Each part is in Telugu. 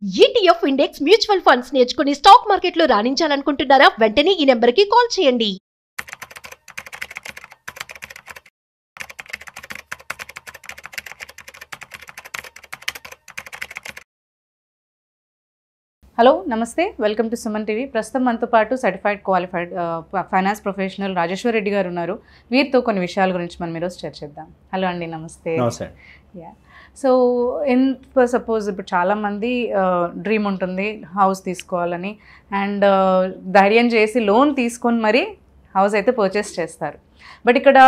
ETF ఇండెక్స్ మ్యూచువల్ ఫండ్స్ నేర్చుకుని స్టాక్ మార్కెట్లో రాణించాలనుకుంటున్నారా? వెంటనే ఈ నెంబర్కి కాల్ చేయండి. హలో నమస్తే, వెల్కమ్ టు సుమన్ టీవీ. ప్రస్తుతం మనతో పాటు certified qualified finance professional Rajeshwar Reddy గారు ఉన్నారు. వీరితో కొన్ని విషయాల గురించి మనం ఈరోజు చర్చిద్దాం. హలో అండి, నమస్తే. యా, సో సపోజ్ ఇప్పుడు చాలామంది డ్రీమ్ ఉంటుంది హౌస్ తీసుకోవాలని, అండ్ ధైర్యం చేసి లోన్ తీసుకొని మరి హౌస్ అయితే పర్చేస్ చేస్తారు. బట్ ఇక్కడ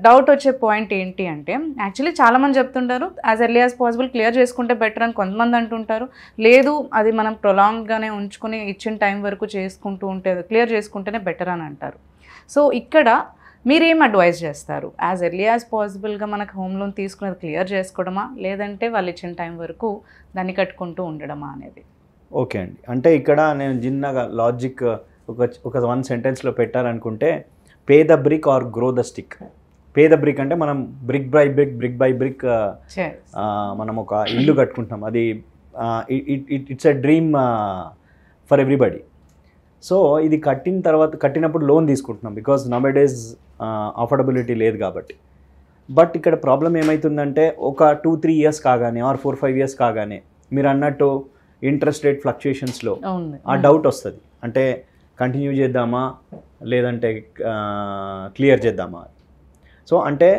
డౌట్ వచ్చే పాయింట్ ఏంటి అంటే, యాక్చువల్లీ చాలామంది చెప్తుంటారు as early as possible clear చేసుకుంటే బెటర్ అని కొంతమంది అంటుంటారు. లేదు, అది మనం ప్రొలాంగ్గానే ఉంచుకొని ఇచ్చిన టైం వరకు చేసుకుంటూ ఉంటే క్లియర్ చేసుకుంటేనే బెటర్ అని అంటారు. సో ఇక్కడ మీరేం అడ్వైజ్ చేస్తారు? యాజ్ ఎర్లీ యాజ్ పాసిబుల్గా మనకు హోమ్ లోన్ తీసుకున్నది క్లియర్ చేసుకోవడమా, లేదంటే వాళ్ళు ఇచ్చిన టైం వరకు దాన్ని కట్టుకుంటూ ఉండడమా అనేది? ఓకే అండి, అంటే ఇక్కడ నేను చిన్నగా లాజిక్ ఒక వన్ సెంటెన్స్లో పెట్టాలనుకుంటే, pay the brick or grow the stick. Pay the brick అంటే మనం బ్రిక్ బై బ్రిక్ మనం ఒక ఇల్లు కట్టుకుంటున్నాం. అది it's a dream for everybody. So ఇది కట్టినప్పుడు లోన్ తీసుకుంటున్నాం, బికాజ్ నవ్ డేస్ అఫోర్డబిలిటీ లేదు కాబట్టి. బట్ ఇక్కడ ప్రాబ్లం ఏమవుతుందంటే, ఒక 2-3 ఇయర్స్ కాగానే ఆర్ 4-5 ఇయర్స్ కాగానే మీరు అన్నట్టు ఇంట్రెస్ట్ రేట్ ఫ్లక్చుయేషన్స్లో ఆ డౌట్ వస్తుంది. అంటే కంటిన్యూ చేద్దామా లేదంటే క్లియర్ చేద్దామా. సో అంటే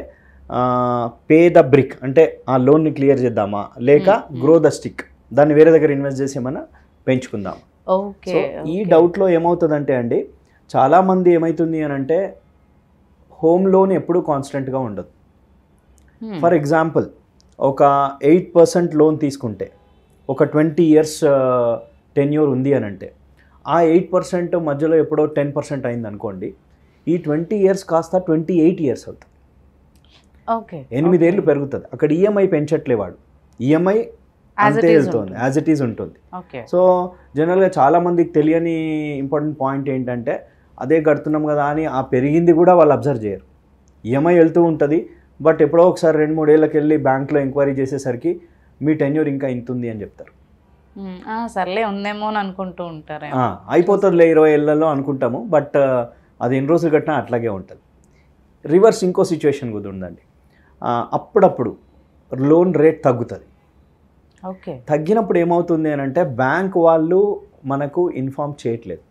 పే ద బ్రిక్ అంటే ఆ లోన్ని క్లియర్ చేద్దామా, లేక గ్రో ద స్టిక్ దాన్ని వేరే దగ్గర ఇన్వెస్ట్ చేసి ఏమన్నా పెంచుకుందాం. సో ఈ డౌట్లో ఏమవుతుందంటే అండి, చాలామంది ఏమవుతుంది అని అంటే, హోమ్ లోన్ ఎప్పుడూ కాన్స్టెంట్గా ఉండదు. ఫర్ ఎగ్జాంపుల్, ఒక 8% లోన్ తీసుకుంటే ఒక 20 ఇయర్స్ టెన్యూర్ ఉంది అని అంటే, ఆ 8% మధ్యలో ఎప్పుడో 10% అయింది అనుకోండి, ఈ 20 ఇయర్స్ కాస్త 28 ఇయర్స్ అవుతుంది. 8 ఏళ్ళు పెరుగుతుంది. అక్కడ ఈఎంఐ పెంచట్లేవాడు, ఈఎంఐ అంతే వెళ్తుంది, యాజ్ ఇట్ ఈజ్ ఉంటుంది. సో జనరల్గా చాలామందికి తెలియని ఇంపార్టెంట్ పాయింట్ ఏంటంటే, అదే కడుతున్నాం కదా అని ఆ పెరిగింది కూడా వాళ్ళు అబ్జర్వ్ చేయరు. ఈఎంఐ వెళ్తూ ఉంటుంది, బట్ ఎప్పుడో ఒకసారి 2-3 ఏళ్ళకి వెళ్ళి బ్యాంక్లో ఎంక్వైరీ చేసేసరికి మీ టెన్యూర్ ఇంకా ఇంత ఉంది అని చెప్తారు. సర్లే ఉందేమో అని అనుకుంటూ ఉంటారు. అయిపోతుందిలే 20 ఏళ్లలో అనుకుంటాము, బట్ అది ఎన్ని రోజులు కట్టినా అట్లాగే ఉంటుంది. రివర్స్ ఇంకో సిచ్యువేషన్ కూడా ఉందండి. అప్పుడప్పుడు లోన్ రేట్ తగ్గుతుంది. తగ్గినప్పుడు ఏమవుతుంది అని అంటే, బ్యాంక్ వాళ్ళు మనకు ఇన్ఫార్మ్ చేయట్లేదు.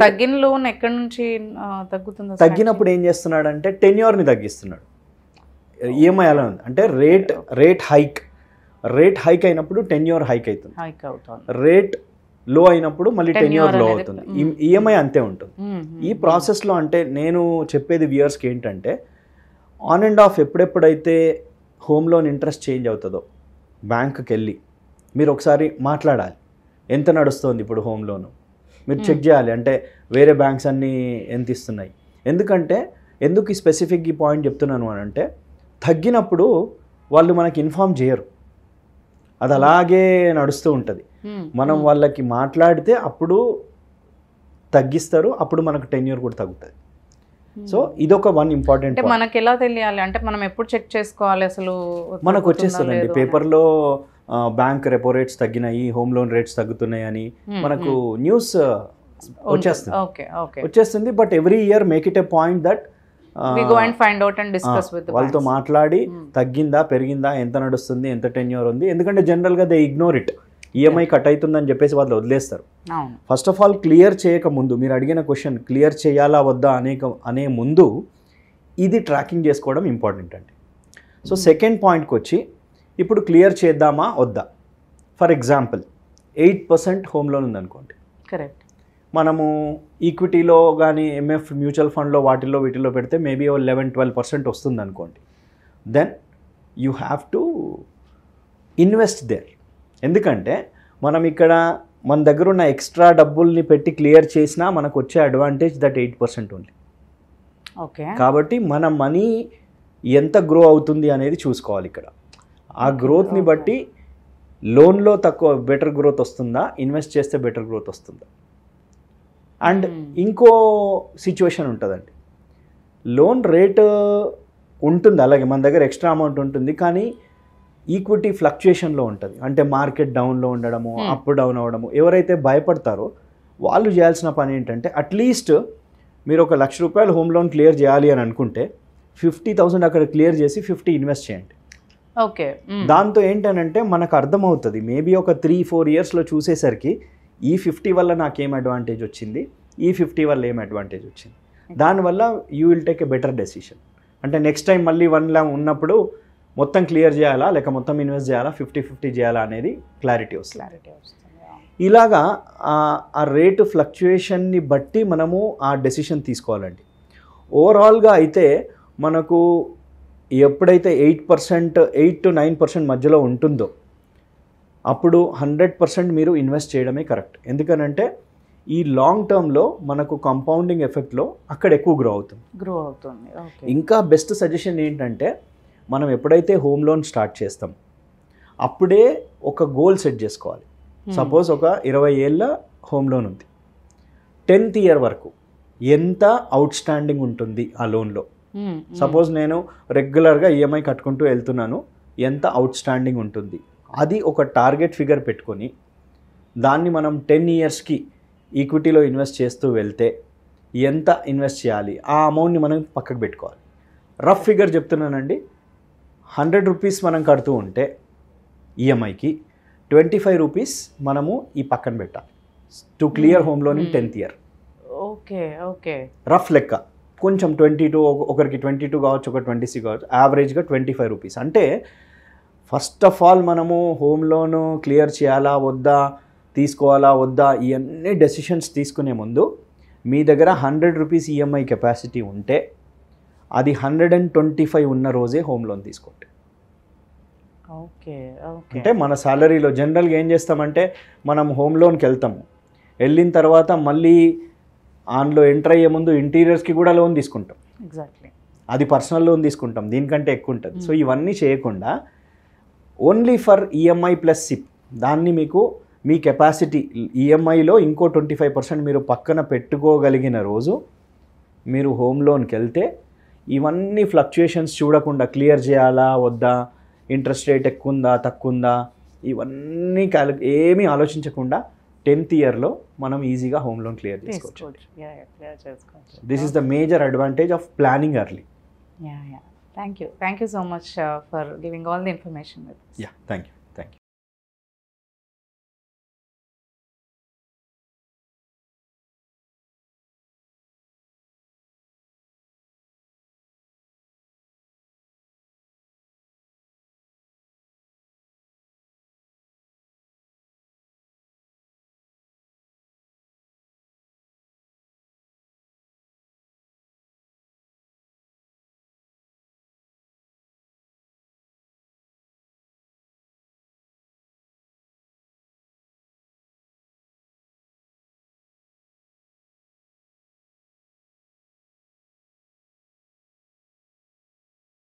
తగ్గిన లోన్ ఎక్కడి నుంచి తగ్గుతుంది? తగ్గినప్పుడు ఏం చేస్తున్నాడంటే టెన్యూర్ని తగ్గిస్తున్నాడు. ఈఎంఐ అలా ఉంది అంటే రేట్ హైక్ అయినప్పుడు టెన్యూర్ హైక్ అవుతుంది, రేట్ లో అయినప్పుడు మళ్ళీ టెన్యూర్ లో అవుతుంది. ఈఎంఐ అంతే ఉంటుంది. ఈ ప్రాసెస్లో అంటే నేను చెప్పేది వ్యూయర్స్కి ఏంటంటే, ఆన్ అండ్ ఆఫ్ ఎప్పుడెప్పుడైతే హోమ్ లోన్ ఇంట్రెస్ట్ చేంజ్ అవుతుందో బ్యాంకుకి వెళ్ళి మీరు ఒకసారి మాట్లాడాలి. ఎంత నడుస్తుంది ఇప్పుడు హోమ్ లోను మీరు చెక్ చేయాలి. అంటే వేరే బ్యాంక్స్ అన్నీ ఎంత ఇస్తున్నాయి. ఎందుకు ఈ స్పెసిఫిక్ ఈ పాయింట్ చెప్తున్నాను అని అంటే, తగ్గినప్పుడు వాళ్ళు మనకి ఇన్ఫార్మ్ చేయరు, అది అలాగే నడుస్తూ ఉంటుంది. మనం వాళ్ళకి మాట్లాడితే అప్పుడు తగ్గిస్తారు, అప్పుడు మనకు టెన్యూర్ కూడా తగ్గుతుంది. సో ఇదొక వన్ ఇంపార్టెంట్. మనకి ఎలా తెలియాలి అంటే, మనం ఎప్పుడు చెక్ చేసుకోవాలి? అసలు మనకు వచ్చేస్తుందండి పేపర్లో, బ్యాంక్ రెపో రేట్స్ తగ్గినాయి, హోమ్ లోన్ రేట్స్ తగ్గుతున్నాయి అని మనకు న్యూస్ వచ్చేస్తుంది. But every year make it a point that వాళ్ళతో మాట్లాడి తగ్గిందా పెరిగిందా, ఎంత నడుస్తుంది, ఎంత టెన్యూర్ ఉంది. ఎందుకంటే జనరల్గా they ignore it. EMI cut అవుతుందని చెప్పేసి వాళ్ళు వదిలేస్తారు. ఫస్ట్ ఆఫ్ ఆల్ క్లియర్ చేయక ముందు, మీరు అడిగిన క్వశ్చన్ క్లియర్ చేయాలా వద్దా అనే ముందు ఇది ట్రాకింగ్ చేసుకోవడం ఇంపార్టెంట్ అండి. సో సెకండ్ పాయింట్కి వచ్చి, ఇప్పుడు క్లియర్ చేద్దామా వద్దా. ఫర్ ఎగ్జాంపుల్ 8% హోమ్ లోన్ ఉందనుకోండి, కరెక్ట్. మనము ఈక్విటీలో కానీ ఎంఎఫ్ మ్యూచువల్ ఫండ్లో వీటిలో పెడితే మేబీ 11-12% వస్తుంది అనుకోండి. Then you have to invest there. ఎందుకంటే మనం ఇక్కడ మన దగ్గర ఉన్న ఎక్స్ట్రా డబ్బుల్ని పెట్టి క్లియర్ చేసినా మనకు వచ్చే అడ్వాంటేజ్ దట్ 8% ఉంది. కాబట్టి మన మనీ ఎంత గ్రో అవుతుంది అనేది చూసుకోవాలి ఇక్కడ. ఆ గ్రోత్ని బట్టి లోన్లో బెటర్ గ్రోత్ వస్తుందా, ఇన్వెస్ట్ చేస్తే బెటర్ గ్రోత్ వస్తుందా. అండ్ ఇంకో సిచ్యువేషన్ ఉంటుందండి, లోన్ రేట్ ఉంటుంది అలాగే మన దగ్గర ఎక్స్ట్రా అమౌంట్ ఉంటుంది, కానీ ఈక్విటీ ఫ్లక్చుయేషన్లో ఉంటుంది. అంటే మార్కెట్ డౌన్లో ఉండడము, అప్ డౌన్ అవ్వడము. ఎవరైతే భయపడతారో వాళ్ళు చేయాల్సిన పని ఏంటంటే, అట్లీస్ట్ మీరు ఒక ₹1,00,000 హోమ్ లోన్ క్లియర్ చేయాలి అని అనుకుంటే 50,000 అక్కడ క్లియర్ చేసి 50 ఇన్వెస్ట్ చేయండి. ఓకే. దాంతో ఏంటనంటే మనకు అర్థమవుతుంది, మేబీ ఒక 3-4 ఇయర్స్లో చూసేసరికి ఈ 50 వల్ల నాకేం అడ్వాంటేజ్ వచ్చింది, ఈ 50 వల్ల ఏం అడ్వాంటేజ్ వచ్చింది. దానివల్ల you will take a better decision. అంటే నెక్స్ట్ టైం మళ్ళీ 1 lakh ఉన్నప్పుడు మొత్తం క్లియర్ చేయాలా లేక మొత్తం ఇన్వెస్ట్ చేయాలా, 50-50 చేయాలా అనేది క్లారిటీ వస్తుంది. ఇలాగా ఆ రేటు ఫ్లక్చుయేషన్ని బట్టి మనము ఆ డెసిషన్ తీసుకోవాలండి. ఓవరాల్గా అయితే మనకు ఎప్పుడైతే 8% to 9% మధ్యలో ఉంటుందో అప్పుడు 100% మీరు ఇన్వెస్ట్ చేయడమే కరెక్ట్. ఎందుకనంటే ఈ లాంగ్ టర్మ్లో మనకు కంపౌండింగ్ ఎఫెక్ట్లో అక్కడ ఎక్కువ గ్రో అవుతుంది. ఇంకా బెస్ట్ సజెషన్ ఏంటంటే, మనం ఎప్పుడైతే హోమ్ లోన్ స్టార్ట్ చేస్తాం అప్పుడే ఒక గోల్ సెట్ చేసుకోవాలి. సపోజ్ ఒక 20 ఏళ్ళ హోమ్ లోన్ ఉంది, 10th ఇయర్ వరకు ఎంత అవుట్ స్టాండింగ్ ఉంటుంది ఆ లోన్లో. సపోజ్ నేను రెగ్యులర్గా ఈఎంఐ కట్టుకుంటూ వెళ్తున్నాను, ఎంత అవుట్ స్టాండింగ్ ఉంటుంది అది ఒక టార్గెట్ ఫిగర్ పెట్టుకొని దాన్ని మనం 10 ఇయర్స్కి ఈక్విటీలో ఇన్వెస్ట్ చేస్తూ వెళ్తే ఎంత ఇన్వెస్ట్ చేయాలి ఆ అమౌంట్ని మనం పక్కకు పెట్టుకోవాలి. రఫ్ ఫిగర్ చెప్తున్నానండి, ₹100 మనం కడుతూ ఉంటే ఈఎంఐకి ₹25 మనము ఈ పక్కన పెట్టాలి to clear home loan in 10th year. Okay. Rough లెక్క కొంచెం 22, ఒకరికి 22 కావచ్చు, ఒక 26 కావచ్చు, యావరేజ్గా ₹25. అంటే ఫస్ట్ ఆఫ్ ఆల్ మనము హోమ్ లోను క్లియర్ చేయాలా వద్దా, తీసుకోవాలా వద్దా, ఇవన్నీ డెసిషన్స్ తీసుకునే ముందు మీ దగ్గర ₹100 ఈఎంఐ కెపాసిటీ ఉంటే అది 125 ఉన్న రోజే హోమ్ లోన్ తీసుకోండి. అంటే మన సాలరీలో జనరల్గా ఏం చేస్తామంటే, మనం హోమ్ లోన్కి వెళ్తాము, వెళ్ళిన తర్వాత మళ్ళీ ఆన్లో ఎంటర్ అయ్యే ముందు ఇంటీరియర్స్కి కూడా లోన్ తీసుకుంటాం. ఎగ్జాక్ట్లీ, అది పర్సనల్ లోన్ తీసుకుంటాం, దీనికంటే ఎక్కువ ఉంటుంది. సో ఇవన్నీ చేయకుండా only for EMI plus SIP, దాన్ని మీకు మీ కెపాసిటీ ఈఎంఐలో ఇంకో 25% మీరు పక్కన పెట్టుకోగలిగిన రోజు మీరు హోమ్ లోన్కి వెళ్తే ఇవన్నీ ఫ్లక్చుయేషన్స్ చూడకుండా క్లియర్ చేయాలా వద్దా, ఇంట్రెస్ట్ రేట్ ఎక్కువ ఉందా తక్కువ ఉందా, ఇవన్నీ ఏమీ ఆలోచించకుండా 10th ఇయర్లో మనం ఈజీగా హోమ్ లోన్ క్లియర్ చేసుకోవచ్చు. This is the major advantage of planning early. Thank you so much for giving all the information with us. Yeah, thank you.